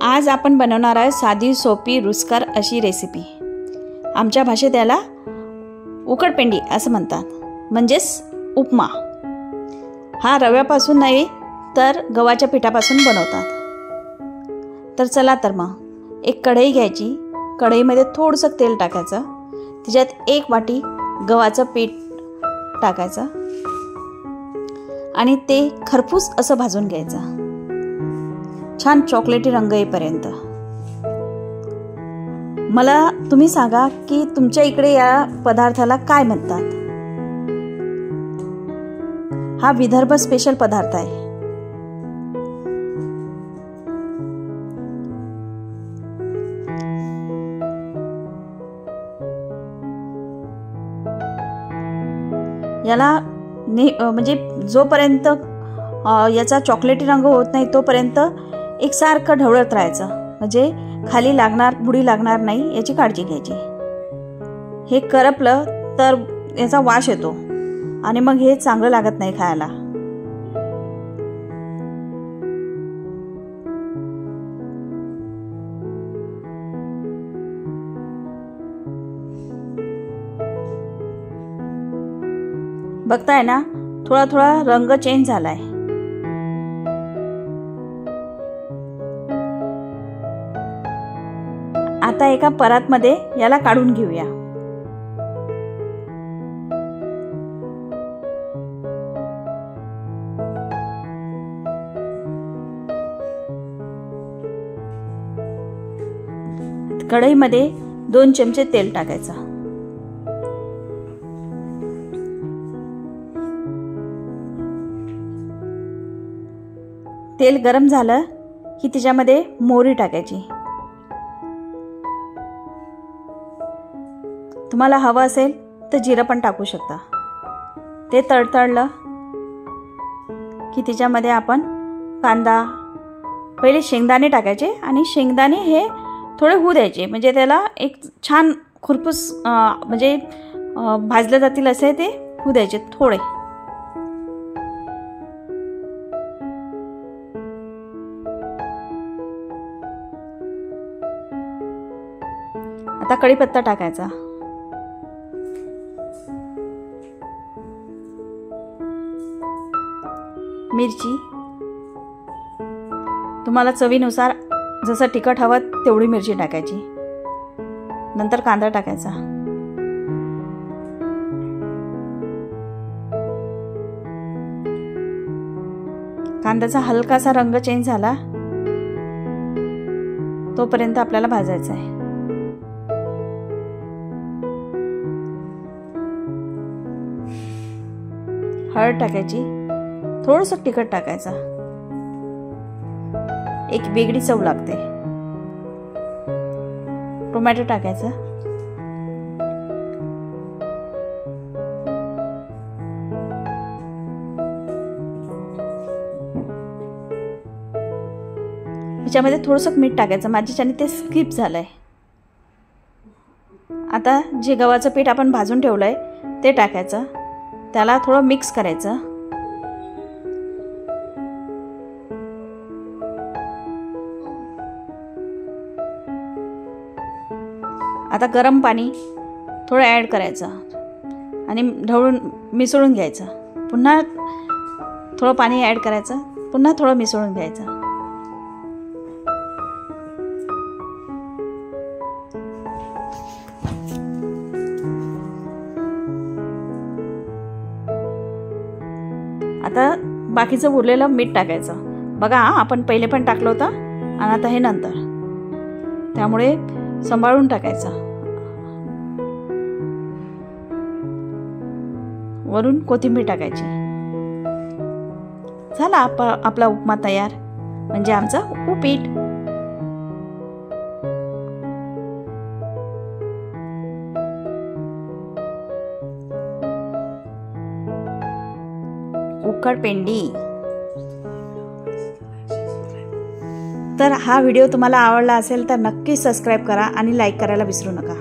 आज आपण बनवणार आहे साधी सोपी रुचकर अशी रेसिपी। आमच्या भाषेत याला उकडपेंडी असं म्हणतात, म्हणजेच उपमा। हा रव्यापासून नाही तर गव्हाच्या पिठापासून बनवतात। तर चला तर मग एक कढई घ्यायची, कढईमध्ये थोडंसं तेल टाकायचं, त्याच्यात 1 वाटी गव्हाचं पीठ टाकायचं आणि ते खरपूस असं भाजून घ्यायचं, छान चॉकलेटी रंग येईपर्यंत। मला तुम्ही सांगा की तुमच्या इकडे या पदार्थाला काय म्हणतात। हा विदर्भ स्पेशल पदार्थ आहे। याला म्हणजे जोपर्यंत याचा चॉकलेटी रंग होत नाही तोपर्यंत एकसारखं ढवळत राहायचं, म्हणजे खाली लागणार बुडी लागणार नाही याची काळजी घ्यायची। हे करपलं तर याचा वास येतो आणि मग हे चांगलं लागत नाही खायला। बघताय ना, थोडा थोडा रंग चेंज झालाय। आता एका परातमध्ये याला काढून घेऊया। कढईमध्ये 2 चमचे तेल टाकायचं। तेल गरम झालं की त्याच्यामध्ये मोहरी टाकायची। तुम्हाला हवं असेल तर जिरं पण टाकू शकता। ते तडतडलं की त्याच्यामध्ये आपण कांदा, पहिले शेंगदाणे टाकायचे आणि शेंगदाणे हे थोडे होऊ द्यायचे, म्हणजे त्याला एक छान खुरपूस म्हणजे भाजले जातील असे ते होऊ द्यायचे थोडे। आता कढीपत्ता टाकायचा, मिरची, तुम्हाला चवीनुसार जसं तिखट हवं तेवढी मिरची टाकायची। नंतर कांदा टाकायचा, कांद्याचा हलकासा रंग चेंज झाला तोपर्यंत आपल्याला भाजायचा आहे। हळद टाकायची, थोडंसं तिखट टाकायचं, एक वेगळी चव लागते। टोमॅटो टाकायचं, त्याच्यामध्ये थोडंसं मीठ टाकायचं, माझ्याच्याने ते स्किप झालंय। आता जे गव्हाचं पीठ आपण भाजून ठेवलंय ते टाकायचं, त्याला थोडं मिक्स करायचं। आता गरम पाणी थोडं ॲड करायचं आणि ढवळून मिसळून घ्यायचं। पुन्हा थोडं पाणी ॲड करायचं, पुन्हा थोडं मिसळून घ्यायचं। आता बाकीचं उरलेलं मीठ टाकायचं। बघा, आपण पहिले पण टाकलं होतं आणि आता हे नंतर, त्यामुळे सांभाळून टाकायचं। वरून कोथिंबीर टाकायची। झाला आपला उपमा तयार, म्हणजे आमचा उपीट। उकडपेंडी। तर हा व्हिडिओ तुम्हाला आवडला असेल तर नक्की सबस्क्राईब करा आणि लाईक करायला विसरू नका।